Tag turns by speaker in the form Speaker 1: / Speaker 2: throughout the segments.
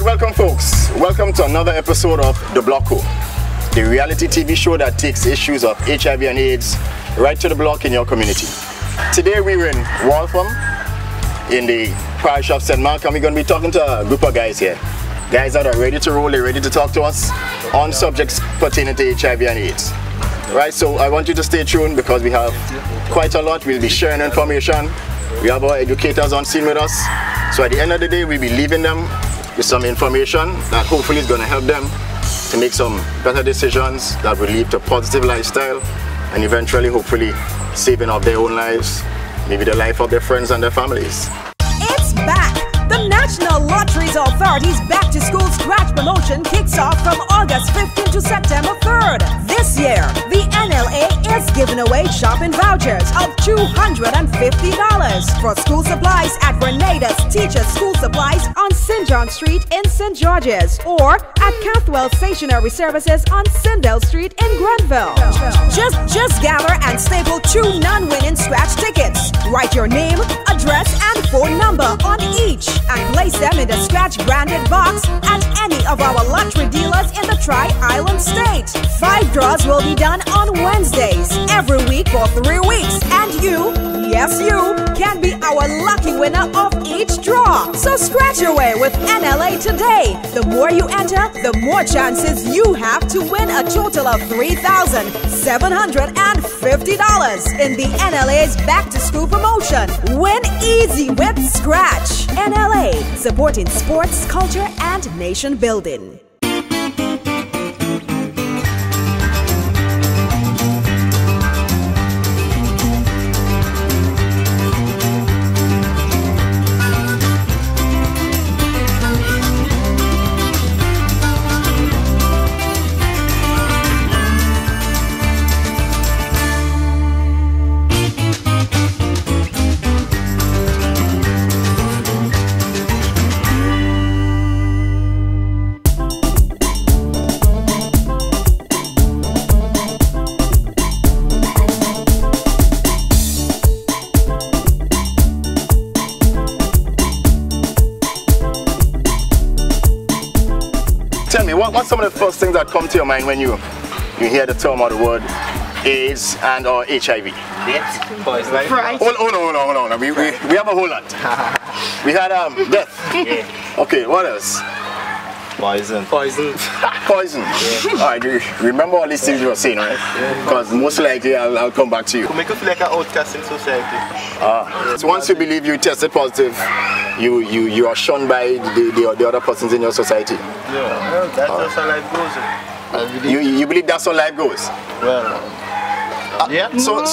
Speaker 1: Alright, welcome folks. Welcome to another episode of The Block-O, the reality TV show that takes issues of HIV and AIDS right to the block in your community. Today we're in Waltham, in the parish of St. Mark, and we're going to be talking to a group of guys here. Guys that are ready to roll, they're ready to talk to us on subjects pertaining to HIV and AIDS. Right, so I want you to stay tuned because we have quite a lot. We'll be sharing information. We have our educators on scene with us. So at the end of the day, we'll be leaving them with some information that hopefully is going to help them to make some better decisions that will lead to positive lifestyle and eventually, hopefully, saving of their own lives, maybe the life of their friends and their families.
Speaker 2: It's back! The National Lotteries Authority's Back to School Scratch promotion kicks off from August 15th to September 3rd. This year, the NLA is giving away shopping vouchers of $250 for school supplies at Grenada's Teacher School Supplies on St. John Street in St. George's or at Cathwell Stationery Services on Sindel Street in Grenville. Just gather and staple 2 non-winning scratch tickets. Write your name, address, and phone number on each and place them in the scratch branded box at any of our lottery dealers in the Tri-Island State. 5 draws will be done on Wednesdays every week for 3 weeks, and you, yes you, can be our lucky winner of each draw. So scratch away with NLA today. The more you enter, the more chances you have to win a total of $3,750 in the NLA's Back to School promotion. Win easy with Scratch. NLA, supporting sports, culture, and nation building.
Speaker 1: Tell me, what's some of the first things that come to your mind when you hear the term or the word AIDS and or HIV?
Speaker 3: Poison.
Speaker 1: Hold on. We have a whole lot. We had death.
Speaker 3: Yeah.
Speaker 1: Okay, what else?
Speaker 3: Poison.
Speaker 1: Yeah. Alright, remember all these things you were saying, right? Because most likely I'll come back to you.
Speaker 3: To make you feel like an outcast in society.
Speaker 1: So once you believe you tested positive, you are shunned by the other persons in your society.
Speaker 3: Yeah, that's just how life goes.
Speaker 1: You believe that's how life goes?
Speaker 3: Well, yeah.
Speaker 1: So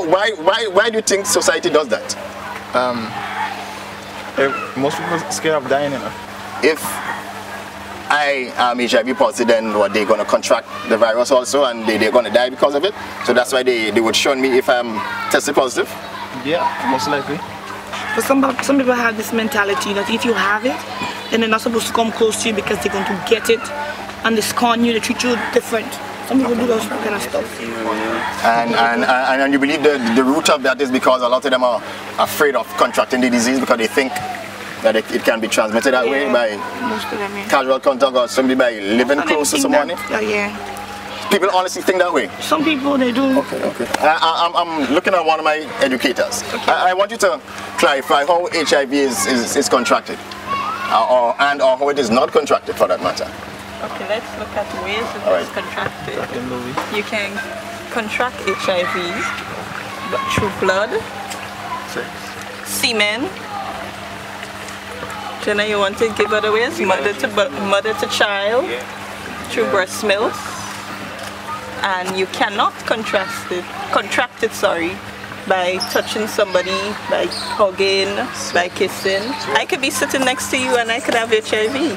Speaker 1: why do you think society does that?
Speaker 3: Most people are scared of dying, you know.
Speaker 1: If I am HIV positive, then what, they're going to contract the virus also and they're going to die because of it? So that's why they would shun me if I'm tested positive?
Speaker 3: Yeah, most likely.
Speaker 4: But some people have this mentality that if you have it, then they're not supposed to come close to you because they're going to get it and they scorn you, they treat you different. Some people do those kind of stuff.
Speaker 1: And you believe the root of that is because a lot of them are afraid of contracting the disease because they think that it can be transmitted that way by casual contact or somebody by living close to someone?
Speaker 4: Yeah.
Speaker 1: People honestly think that way?
Speaker 4: Some people, they do.
Speaker 1: Okay. I'm looking at one of my educators. Okay. I want you to clarify how HIV is contracted or how it is not contracted for that matter.
Speaker 5: Okay, let's look at ways it is contracted. You can contract HIV through blood, semen. Jenna, you want to give other ways? Mother to child, through breast milk. And you cannot contract it by touching somebody, by hugging, by kissing. I could be sitting next to you and I could have HIV.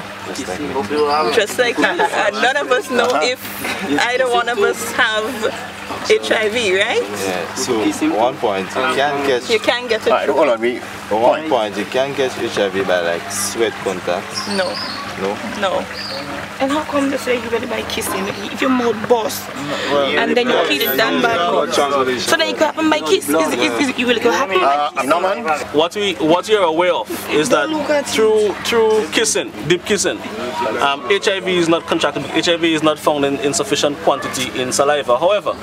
Speaker 5: Just like you. And none of us know if either one of us have HIV, right?
Speaker 6: Yeah, so at one point you can get
Speaker 1: it. Hold on,
Speaker 6: at one point you can get HIV by like sweat contact.
Speaker 5: No.
Speaker 4: And how come they say you get it by kissing? If your mouth burst and then you kill it down back. So then it could happen by kiss. Is you will happen by kiss?
Speaker 1: No man.
Speaker 7: What you're aware of is that through kissing, deep kissing, HIV is not contracted. HIV is not found in sufficient quantity in saliva. However,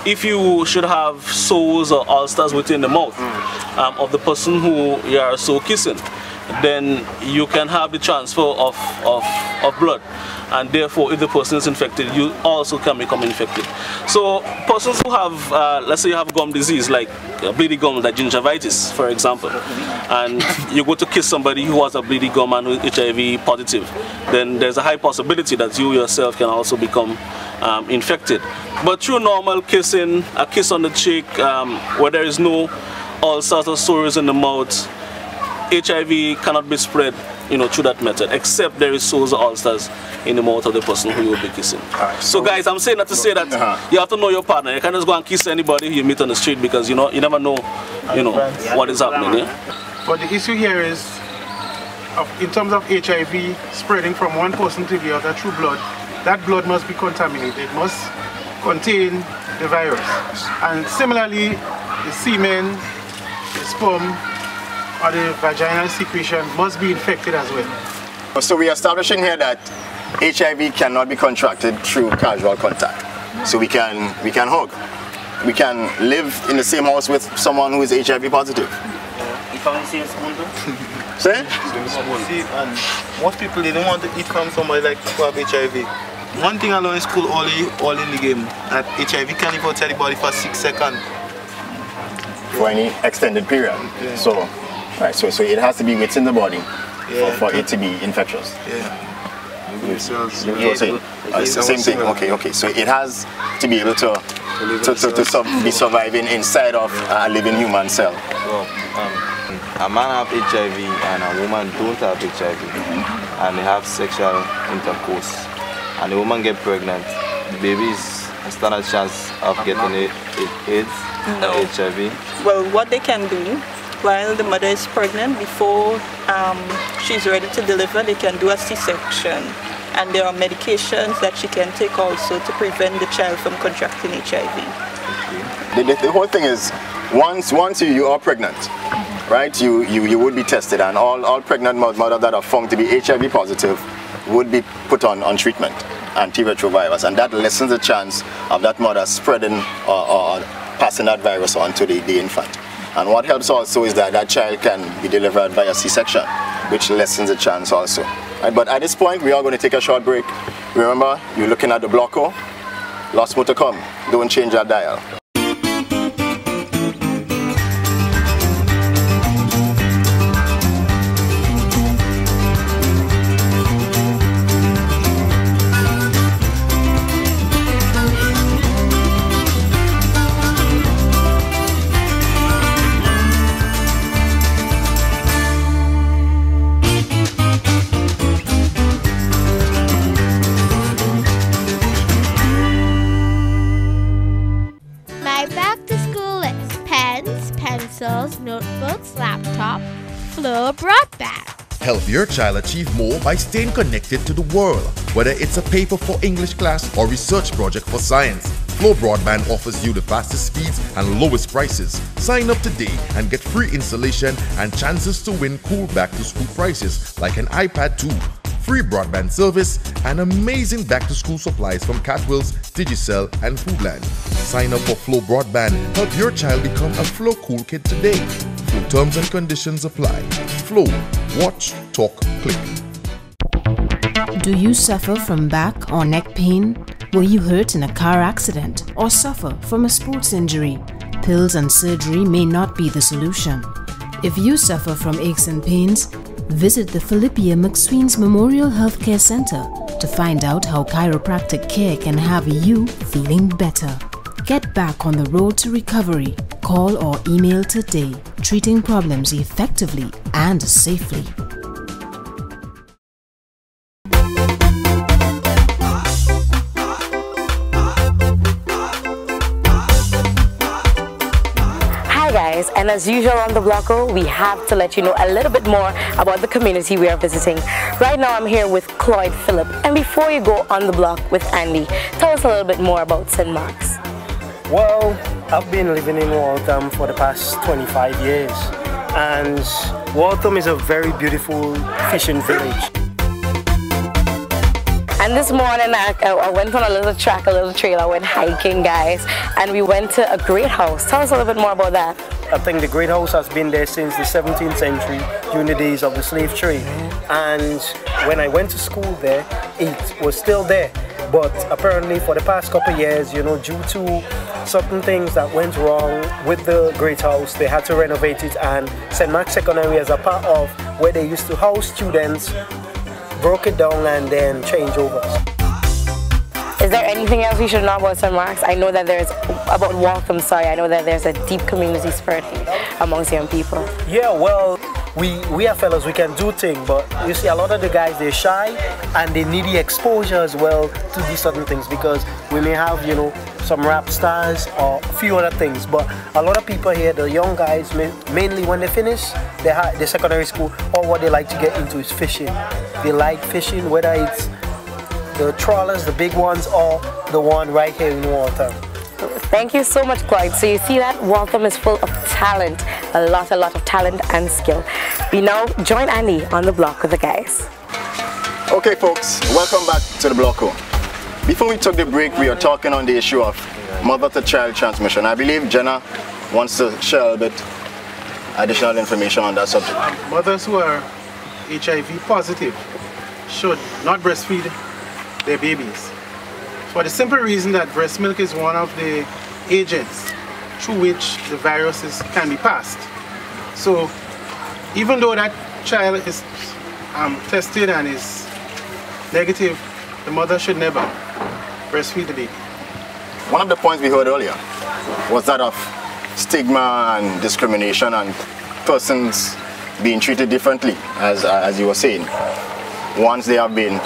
Speaker 7: if you should have sores or ulcers within the mouth of the person who you are so kissing, then you can have the transfer of blood, and therefore if the person is infected, you also can become infected. So persons who have, let's say you have gum disease, like bleedy gums, like gingivitis for example, and you go to kiss somebody who has a bleedy gum and who is HIV positive, then there's a high possibility that you yourself can also become infected. But through normal kissing, a kiss on the cheek, where there is no ulcers or sores in the mouth, HIV cannot be spread, through that method, except there is sores or ulcers in the mouth of the person who you will be kissing. Right, so guys, I'm saying that to say that you have to know your partner. You can't just go and kiss anybody you meet on the street, because you never know, what is happening. Yeah?
Speaker 8: But the issue here is, in terms of HIV spreading from one person to the other through blood, that blood must be contaminated. It must contain the virus. And similarly, the semen, the sperm, or the vaginal secretion must be infected as well.
Speaker 1: So we are establishing here that HIV cannot be contracted through casual contact. So we can hug. We can live in the same house with someone who is HIV positive.
Speaker 3: If I'm the same spoon though?
Speaker 1: Say?
Speaker 6: See, and most people, they don't want to eat from somebody like who have HIV. One thing I learned in school all in the game, that HIV can live outside the body for 6 seconds.
Speaker 1: For any extended period. Yeah. So it has to be within the body for it to be infectious.
Speaker 6: Yeah.
Speaker 1: Same thing. Okay. So it has to be able to be surviving inside of a living human cell.
Speaker 6: Well, a man have HIV and a woman don't have HIV, and they have sexual intercourse, and the woman get pregnant. The baby is a standard chance of getting AIDS or HIV.
Speaker 5: Well, what they can do while the mother is pregnant, before she's ready to deliver, they can do a C-section. And there are medications that she can take also to prevent the child from contracting HIV.
Speaker 1: The whole thing is, once you are pregnant, right, you would be tested, and all pregnant mothers that are found to be HIV positive would be put on treatment, antiretrovirus, and that lessens the chance of that mother spreading or passing that virus on to the infant. And what helps also is that child can be delivered via C-section, which lessens the chance also. Right, but at this point, we are going to take a short break. Remember, you're looking at the Blocko. Lots more to come. Don't change that dial.
Speaker 9: Notebooks, laptop, Flow Broadband.
Speaker 10: Help your child achieve more by staying connected to the world. Whether it's a paper for English class or research project for science, Flow Broadband offers you the fastest speeds and lowest prices. Sign up today and get free installation and chances to win cool back-to-school prizes like an iPad 2, free broadband service, and amazing back-to-school supplies from Catwills, Digicel, and Foodland. Sign up for Flow Broadband. Help your child become a Flow Cool Kid today. Full terms and conditions apply. Flow. Watch, talk, click.
Speaker 11: Do you suffer from back or neck pain? Were you hurt in a car accident or suffer from a sports injury? Pills and surgery may not be the solution. If you suffer from aches and pains, visit the Philippia McSween's Memorial Healthcare Center to find out how chiropractic care can have you feeling better. Get back on the road to recovery. Call or email today, treating problems effectively and safely.
Speaker 12: Hi guys, guys, and as usual on the Blocko, we have to let you know a little bit more about the community we are visiting. Right now I'm here with Cloyd Phillip, and before you go on the block with Andy, tell us a little bit more about St. Mark's.
Speaker 13: Well, I've been living in Waltham for the past 25 years, and Waltham is a very beautiful fishing village.
Speaker 12: And this morning I went on a little track, a little trail. I went hiking, guys, and we went to a great house. Tell us a little bit more about that.
Speaker 13: I think the great house has been there since the 17th century, during the days of the slave trade. And when I went to school there, it was still there. But apparently for the past couple of years, you know, due to certain things that went wrong with the great house, they had to renovate it, and St. Mark's Secondary, as a part of where they used to house students, broke it down and then changed over.
Speaker 12: Is there anything else we should know about St. Mark's? I know that there's, about Waltham, sorry, I know that there's a deep community spirit amongst young people.
Speaker 13: Yeah, well, we are fellas, we can do things, but you see a lot of the guys, they're shy and they need the exposure as well to do certain things, because we may have, you know, some rap stars or a few other things, but a lot of people here, the young guys, mainly when they finish the secondary school, all what they like to get into is fishing. They like fishing, whether it's the trawlers, the big ones, or the one right here in Waltham.
Speaker 12: Thank you so much, Clyde. So you see that Waltham is full of talent, a lot of talent and skill. We now join Andy on the block with the guys.
Speaker 1: Okay folks, welcome back to the Blocko. Before we took the break, we are talking on the issue of mother-to-child transmission. I believe Jenna wants to share a bit additional information on that subject.
Speaker 8: Mothers who are HIV positive should not breastfeed their babies, for the simple reason that breast milk is one of the agents through which the viruses can be passed. So even though that child is tested and is negative, the mother should never breastfeed the baby.
Speaker 1: One of the points we heard earlier was that of stigma and discrimination and persons being treated differently, as you were saying, once they have been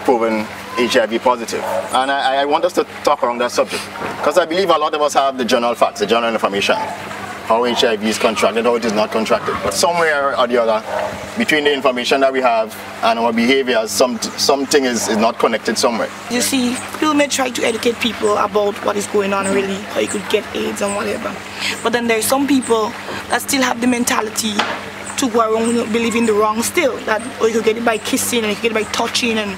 Speaker 1: proven HIV positive. And I want us to talk around that subject, because I believe a lot of us have the general facts, the general information, how HIV is contracted, how it is not contracted. But somewhere or the other, between the information that we have and our behaviors, something is not connected somewhere.
Speaker 4: You see, people may try to educate people about what is going on really, how you could get AIDS and whatever. But then there's some people that still have the mentality to go around believing the wrong still, that you could get it by kissing and you could get it by touching, and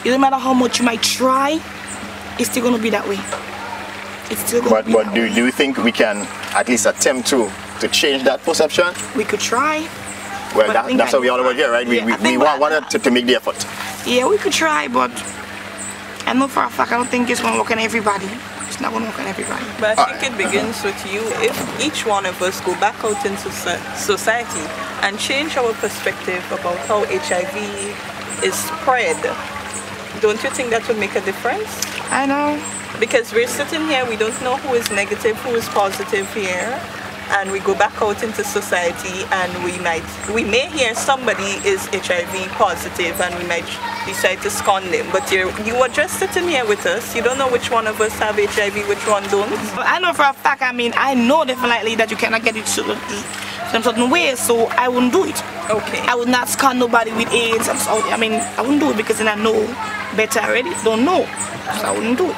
Speaker 4: it doesn't matter how much you might try, it's still going to be that way. It's still going to be that way. Do
Speaker 1: you think we can at least attempt to change that perception?
Speaker 4: We could try.
Speaker 1: Well, that's what we all about here, right?
Speaker 4: Yeah,
Speaker 1: we want to make the effort.
Speaker 4: Yeah, we could try, but I know for a fact I don't think it's going to work on everybody. It's not going to work on everybody.
Speaker 5: But I think it begins with you. If each one of us go back out into society and change our perspective about how HIV is spread, don't you think that would make a difference?
Speaker 4: I know.
Speaker 5: Because we're sitting here, we don't know who is negative, who is positive here, and we go back out into society and we may hear somebody is HIV positive and we might decide to scorn them. But you are just sitting here with us, you don't know which one of us have HIV, which one don't.
Speaker 4: I know for a fact, I know definitely that you cannot get it some certain way, so I wouldn't do it.
Speaker 5: Okay.
Speaker 4: I would not scorn nobody with AIDS. I wouldn't do it because then I know better already. Don't know, so I wouldn't do it.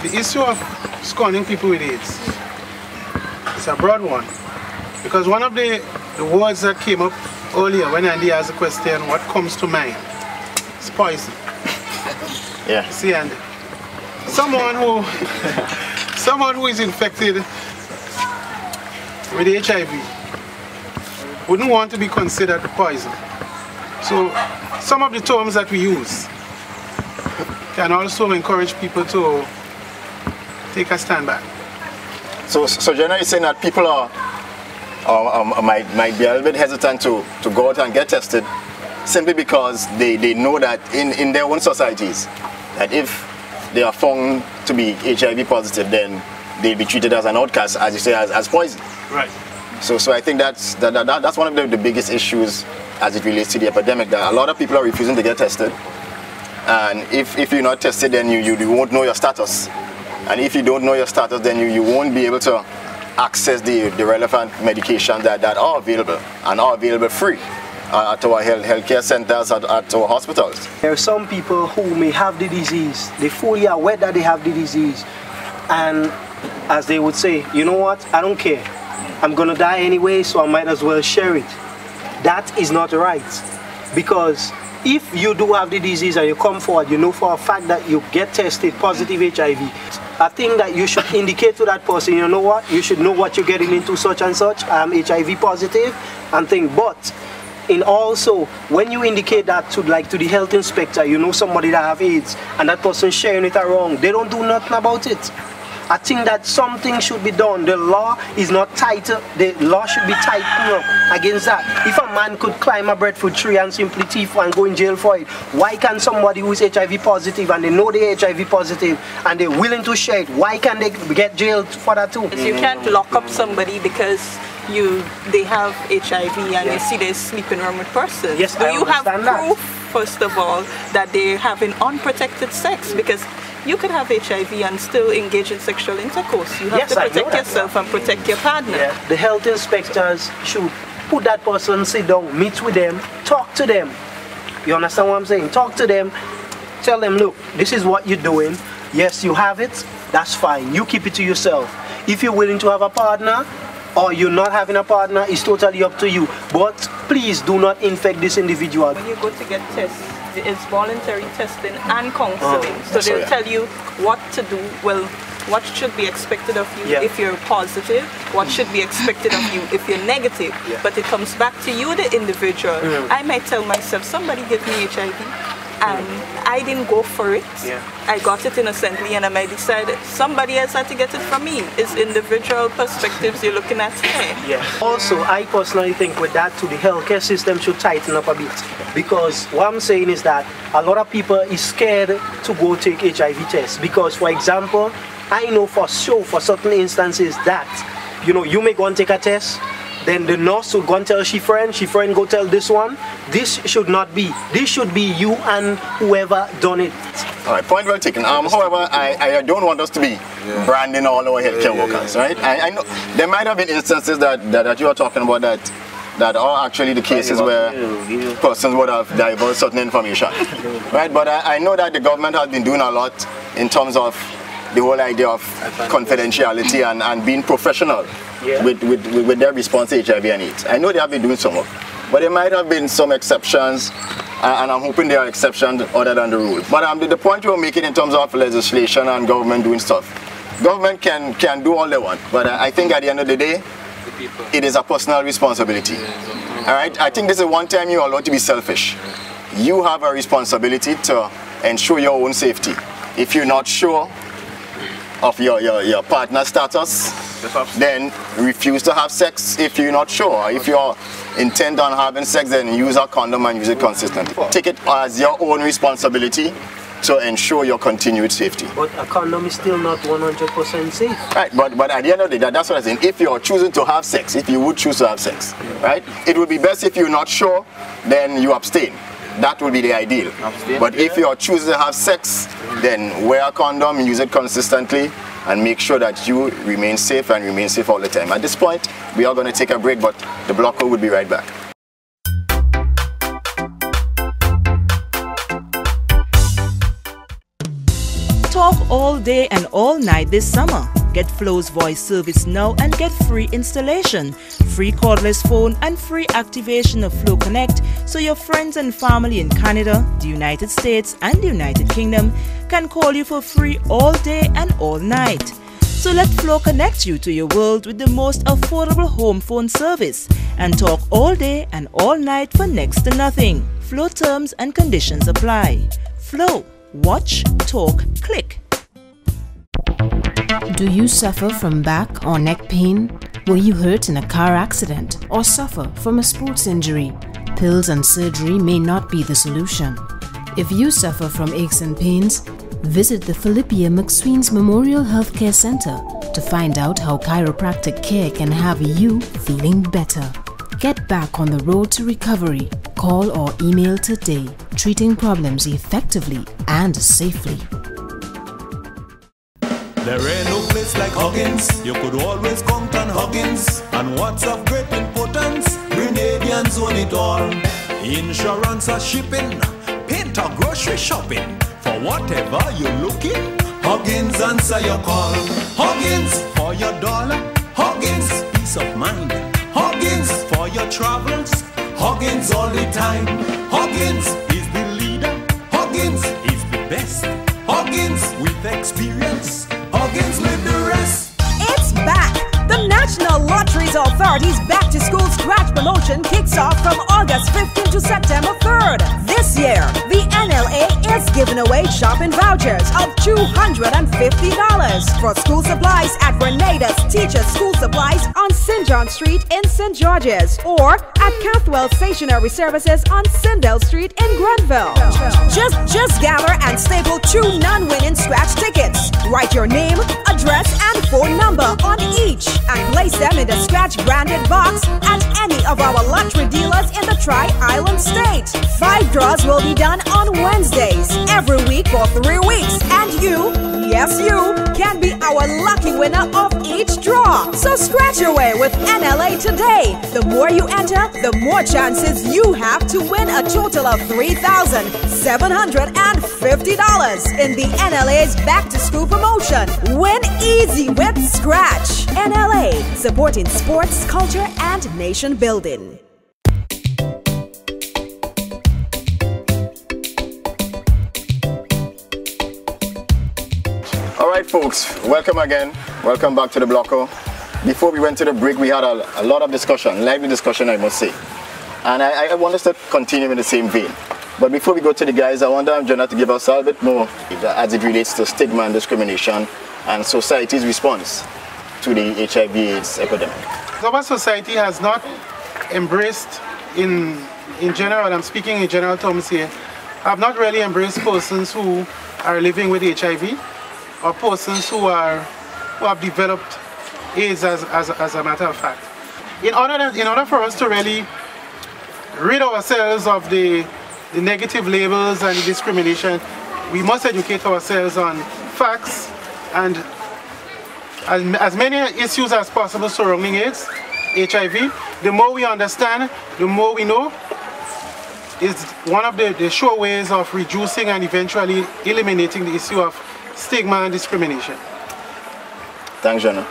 Speaker 8: The issue of scorning people with AIDS is a broad one, because one of the words that came up earlier when Andy asked the question, what comes to mind, is poison.
Speaker 1: Yeah.
Speaker 8: See, Andy, someone who is infected with HIV wouldn't want to be considered poison. So some of the terms that we use can also encourage people to take a stand back.
Speaker 1: So generally saying that people might be a little bit hesitant to go out and get tested simply because they know that in their own societies that if they are found to be HIV positive, then they'll be treated as an outcast, as you say, as poison.
Speaker 8: Right.
Speaker 1: So I think that's one of the biggest issues as it relates to the epidemic, that a lot of people are refusing to get tested. And if you're not tested, then you won't know your status. And if you don't know your status, then you won't be able to access the relevant medications that are available and are available free at our healthcare centers, at our hospitals.
Speaker 13: There are some people who may have the disease, they fully aware that they have the disease, and as they would say, you know what, I don't care, I'm gonna die anyway, so I might as well share it. That is not right, because if you do have the disease and you come forward, you know for a fact that you get tested positive HIV, I think that you should indicate to that person, you know what, you should know what you're getting into, such and such, I'm HIV positive, and think. But in also, when you indicate that to the health inspector, you know somebody that have AIDS, and that person sharing it around, they don't do nothing about it. I think that something should be done. The law is not tight. The law should be tightened up against that. If a man could climb a breadfruit tree and simply thief and go in jail for it, why can somebody who is HIV positive and they know they're HIV positive and they're willing to share it, why can they get jailed for that too?
Speaker 5: You can't lock up somebody because they have HIV and you see they're sleeping around with person.
Speaker 13: Yes,
Speaker 5: do you have proof, first of all, that they're having unprotected sex? Because you could have HIV and still engage in sexual intercourse. You have to protect yourself and protect your partner.
Speaker 13: Yeah. The health inspectors should put that person, sit down, meet with them, talk to them. You understand what I'm saying? Talk to them, tell them, look, this is what you're doing. Yes, you have it, that's fine. You keep it to yourself. If you're willing to have a partner, or you're not having a partner, it's totally up to you. But please do not infect this individual.
Speaker 5: When you go to get tests, it's voluntary testing and counseling. So they'll tell you what to do, well, what should be expected of you if you're positive, what should be expected of you if you're negative. But it comes back to you, the individual. I might tell myself, somebody gave me HIV and I didn't go for it. I got it innocently and I might decide somebody else had to get it from me. It's individual perspectives you're looking at here.
Speaker 13: Also, I personally think with that too, the healthcare system should tighten up a bit. Because what I'm saying is that a lot of people is scared to go take HIV tests. Because, for example, I know for sure for certain instances that, you know, you may go and take a test, then the nurse will go and tell she friend go tell this one. This should not be. This should be you and whoever done it.
Speaker 1: All right, point well taken. However, I don't want us to be branding all our healthcare workers, right? I know there might have been instances that you are talking about that are actually the cases where persons would have divulged certain information, right? But I know that the government has been doing a lot in terms of the whole idea of confidentiality and being professional with their response to HIV and AIDS. I know they have been doing some work, but there might have been some exceptions, and I'm hoping there are exceptions other than the rule. But the point you're making in terms of legislation and government doing stuff, government can do all they want, but I think at the end of the day, it is a personal responsibility. All right, I think this is one time you are allowed to be selfish. You have a responsibility to ensure your own safety. If you're not sure of your partner status, then refuse to have sex. If you're not sure, if you're intent on having sex, then use a condom and use it consistently. Take it as your own responsibility to ensure your continued safety.
Speaker 13: But a condom is still not 100% safe.
Speaker 1: Right, but at the end of the day, that's what I'm saying. If you're choosing to have sex, if you would choose to have sex, right, it would be best if you're not sure, then you abstain. That would be the ideal. But if you're choosing to have sex, then wear a condom, use it consistently, and make sure that you remain safe and remain safe all the time. At this point, we are going to take a break, but the blocker will be right back.
Speaker 2: Talk all day and all night this summer. Get Flow's voice service now and get free installation, free cordless phone and free activation of Flow Connect so your friends and family in Canada, the United States and the United Kingdom can call you for free all day and all night. So let Flow connect you to your world with the most affordable home phone service and talk all day and all night for next to nothing. Flow terms and conditions apply. Flow. Watch, talk, click.
Speaker 11: Do you suffer from back or neck pain? Were you hurt in a car accident or suffer from a sports injury? Pills and surgery may not be the solution. If you suffer from aches and pains, visit the Philippia McSween's Memorial Healthcare Center to find out how chiropractic care can have you feeling better. Get back on the road to recovery. Call or email today, treating problems effectively and safely.
Speaker 14: There ain't no place like Huggins. You could always count on Huggins. And what's of great importance, Grenadians own it all. Insurance or shipping, paint or grocery shopping. For whatever you're looking, Huggins answer your call. Huggins for your dollar. Huggins peace of mind. Huggins for your travels. Huggins all the time. Huggins is the leader. Huggins is the best. Huggins with experience. Huggins live the rest.
Speaker 2: It's back! The National Lotteries Authority's Back to School Scratch promotion kicks off from August 15th to September 3rd. This year, the NLA is giving away shopping vouchers of $250 for school supplies at Grenada's Teachers School Supplies on St. John Street in St. George's or at Cathwell Stationery Services on Sindel Street in Grenville. Just gather and staple 2 non-winning scratch tickets. Write your name, address, and phone number on each and place them in the scratch branded box at any of our lottery dealers in the Tri-Island State. 5 draws will be done on Wednesdays every week for 3 weeks, and you, yes you, can be our lucky winner of each draw. So scratch away with NLA today. The more you enter, the more chances you have to win a total of $3,750 in the NLA's Back to School promotion. Win easy with Scratch. NLA, supporting sports, culture, and nation building.
Speaker 1: Alright folks, welcome again. Welcome back to the Blocko. Before we went to the break, we had a lot of discussion, lively discussion I must say. And I want us to continue in the same vein. But before we go to the guys, I want Jenna to give us a little bit more as it relates to stigma and discrimination and society's response to the HIV/AIDS epidemic.
Speaker 8: Our society has not embraced, in general, I'm speaking in general terms here, have not really embraced persons who are living with HIV or persons who have developed AIDS as a matter of fact. In order for us to really rid ourselves of the negative labels and the discrimination, we must educate ourselves on facts and as many issues as possible surrounding AIDS, HIV. The more we understand, the more we know, is one of the sure ways of reducing and eventually eliminating the issue of stigma and discrimination.
Speaker 1: Thanks, Jenna.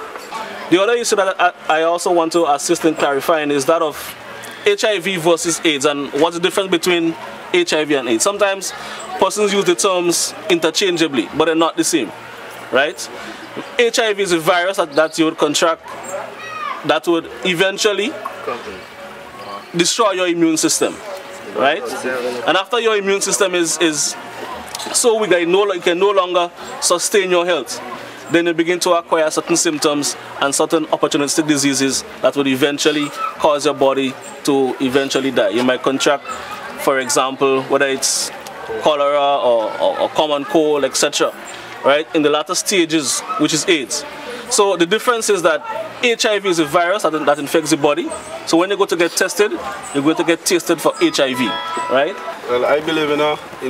Speaker 7: The other issue that I also want to assist in clarifying is that of HIV versus AIDS and what's the difference between HIV and AIDS. Sometimes persons use the terms interchangeably, but they're not the same, right? HIV is a virus that you would contract that would eventually destroy your immune system, right? And after your immune system is so weak that you can no longer sustain your health, then you begin to acquire certain symptoms and certain opportunistic diseases that would eventually cause your body to eventually die. You might contract, for example, whether it's cholera or common cold, etc., right, in the latter stages, which is AIDS. So the difference is that HIV is a virus that infects the body. So when you go to get tested, you're going to get tested for HIV, right?
Speaker 15: Well, I believe in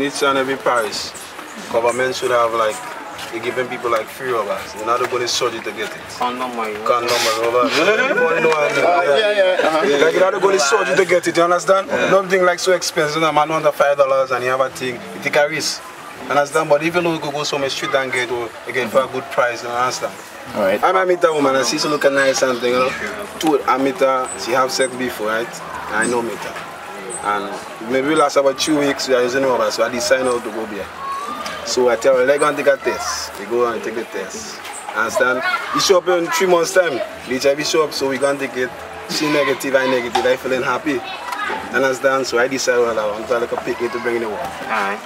Speaker 15: each and every parish, government should have like, you're giving people like free rubbers. You're not going to surgery to get it. Condom rubber. Like you're not going to surgery to get it, you understand? Nothing like so expensive, a man under $5 and you have a thing, you take a risk. Understand? But even though you go so much street and get again for a good price, you understand?
Speaker 1: Alright.
Speaker 15: I meet a woman and she's looking nice and thing, you know. I meet her, she have sex before, right? I know meet her. And maybe last about 2 weeks we are using rubber, so I decide now to go there. So I tell her, let's go and take a test. They go and take the test. Understand? You show up in 3 months time. The HIV show up, so we can take it. She negative, I negative, I feeling happy. Understand? So I decide, well, I want to like a picnic to bring in the world. Alright.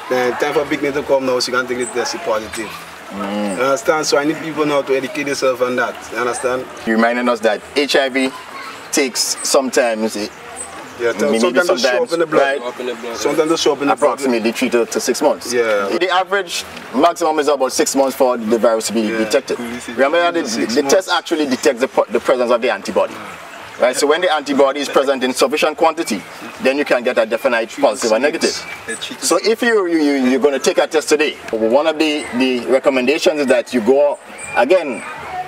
Speaker 15: Then time for picnic to come now, she can take the test, she positive. You understand? So I need people now to educate themselves on that. You understand?
Speaker 1: You reminding us that HIV takes sometimes
Speaker 15: sometimes they show up in the blood. Right? Sometimes they show up in the
Speaker 1: approximately 3 to 6 months.
Speaker 15: Yeah.
Speaker 1: The average maximum is about 6 months for the virus to be detected. Remember that the test actually detects the presence of the antibody. Right? So when the antibody is present in sufficient quantity, then you can get a definite positive or negative. So if you're going to take a test today, one of the recommendations is that you go again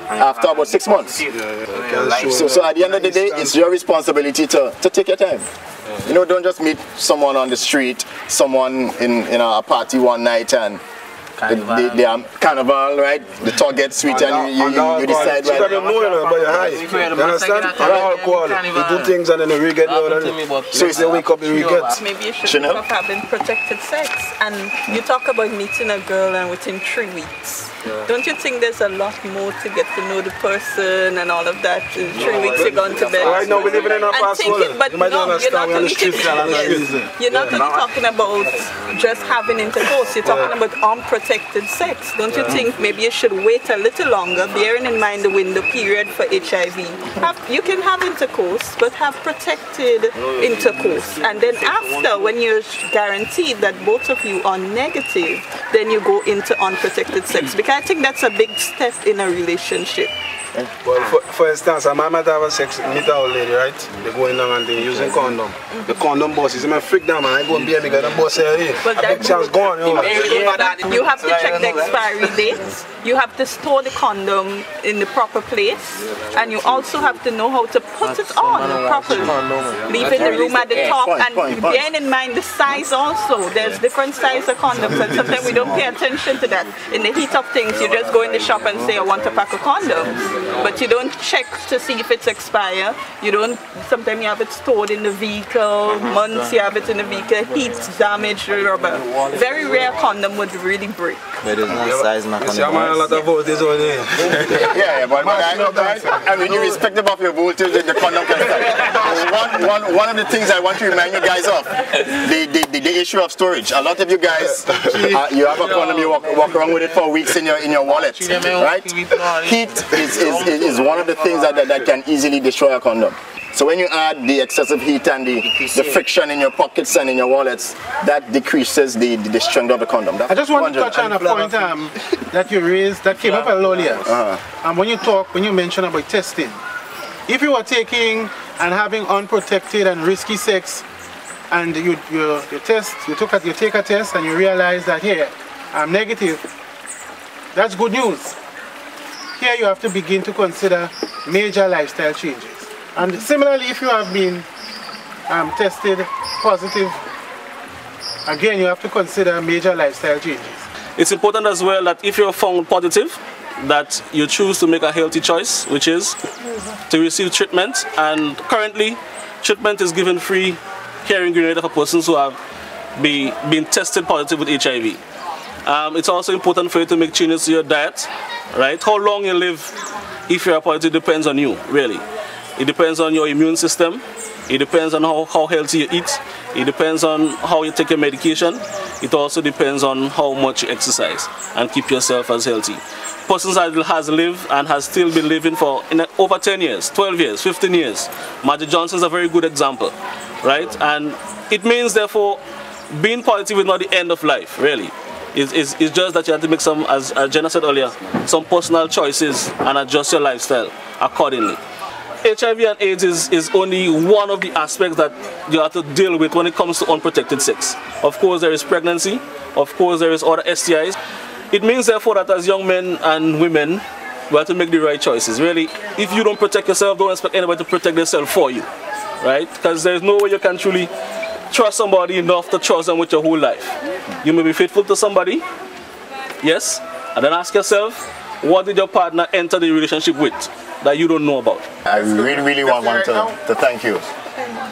Speaker 1: after about 6 months. So at the end of the day, it's your responsibility to take your time. You know, don't just meet someone on the street, someone in a party one night and they are carnival, right? The talk gets sweet and you decide, right?
Speaker 15: You know, but you're high. You understand? Alcohol. You do things and then you regret it. So you say wake up, you regret.
Speaker 5: Maybe you should think of having protected sex. And you talk about meeting a girl and within 3 weeks. Don't you think there's a lot more to get to know the person and all of that? In 3 weeks you're going to bed.
Speaker 15: Right now we're living in a fast world.
Speaker 5: But no, you're not only talking about just having intercourse. You're talking about unprotected sex. Don't you think maybe you should wait a little longer, bearing in mind the window period for HIV? You can have intercourse, but have protected intercourse. And then after, when you're guaranteed that both of you are negative, then you go into unprotected sex. Because I think that's a big step in a relationship.
Speaker 15: Well, for instance, I might have a sex meet an old lady, right? They go in and they using condom. The condom bosses, I freak them and I go and be because the boss say, hey, a big chance gone.
Speaker 5: You have to check the expiry date. You have to store the condom in the proper place, and you also have to know how to put it on properly. Leaving the room at the top, and bearing in mind the size also. There's different size of condoms, and sometimes we don't pay attention to that. In the heat of things, you just go in the shop and say, I want a pack of condoms, but you don't check to see if it's expired. You don't. Sometimes you have it stored in the vehicle. Months you have it in the vehicle. Heat, damage, rubber. Very rare condom would really break.
Speaker 6: But there's no size mark on the
Speaker 15: a lot of voltage on there.
Speaker 1: Yeah, but I mean, irrespective of your voltage, the condom can start. One of the things I want to remind you guys of, the issue of storage. A lot of you guys, you have a condom, you walk around with it for weeks in your wallet, right? Heat is one of the things that can easily destroy a condom. So when you add the excessive heat and the friction in your pockets and in your wallets, that decreases the strength of the condom.
Speaker 8: I just want to touch on a point that you raised that came up a little earlier. When you mentioned about testing, if you are taking and having unprotected and risky sex, and you take a test and you realize that here I'm negative, that's good news. Here you have to begin to consider major lifestyle changes. And similarly, if you have been tested positive, again you have to consider major lifestyle changes.
Speaker 7: It's important as well that if you're found positive, that you choose to make a healthy choice, which is to receive treatment. And currently, treatment is given free here in Grenada for persons who have been tested positive with HIV. It's also important for you to make changes to your diet, right? How long you live if you're positive depends on you, really. It depends on your immune system. It depends on how healthy you eat. It depends on how you take your medication. It also depends on how much you exercise and keep yourself as healthy. Persons that has lived and has still been living for over 10 years, 12 years, 15 years. Magic Johnson is a very good example, right? And it means, therefore, being positive is not the end of life, really. It's just that you have to make some, as Jenna said earlier, some personal choices and adjust your lifestyle accordingly. HIV and AIDS is only one of the aspects that you have to deal with when it comes to unprotected sex. Of course, there is pregnancy. Of course, there is other STIs. It means, therefore, that as young men and women, we have to make the right choices. Really, if you don't protect yourself, don't expect anybody to protect themselves for you, right? Because there's no way you can truly trust somebody enough to trust them with your whole life. You may be faithful to somebody, yes, and then ask yourself, what did your partner enter the relationship with that you don't know about?
Speaker 1: I really want to thank you.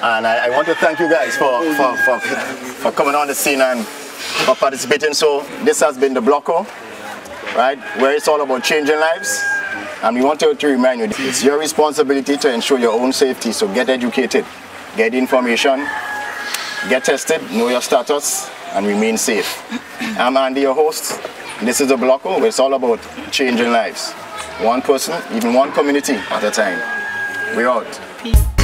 Speaker 1: And I want to thank you guys for coming on the scene and for participating. So this has been the Blocko, right, where it's all about changing lives. And we want to remind you, it's your responsibility to ensure your own safety. So get educated, get information, get tested, know your status, and remain safe. I'm Andy, your host. This is the Blocko, where it's all about changing lives. One person, even one community at a time. We're out.
Speaker 5: Peace.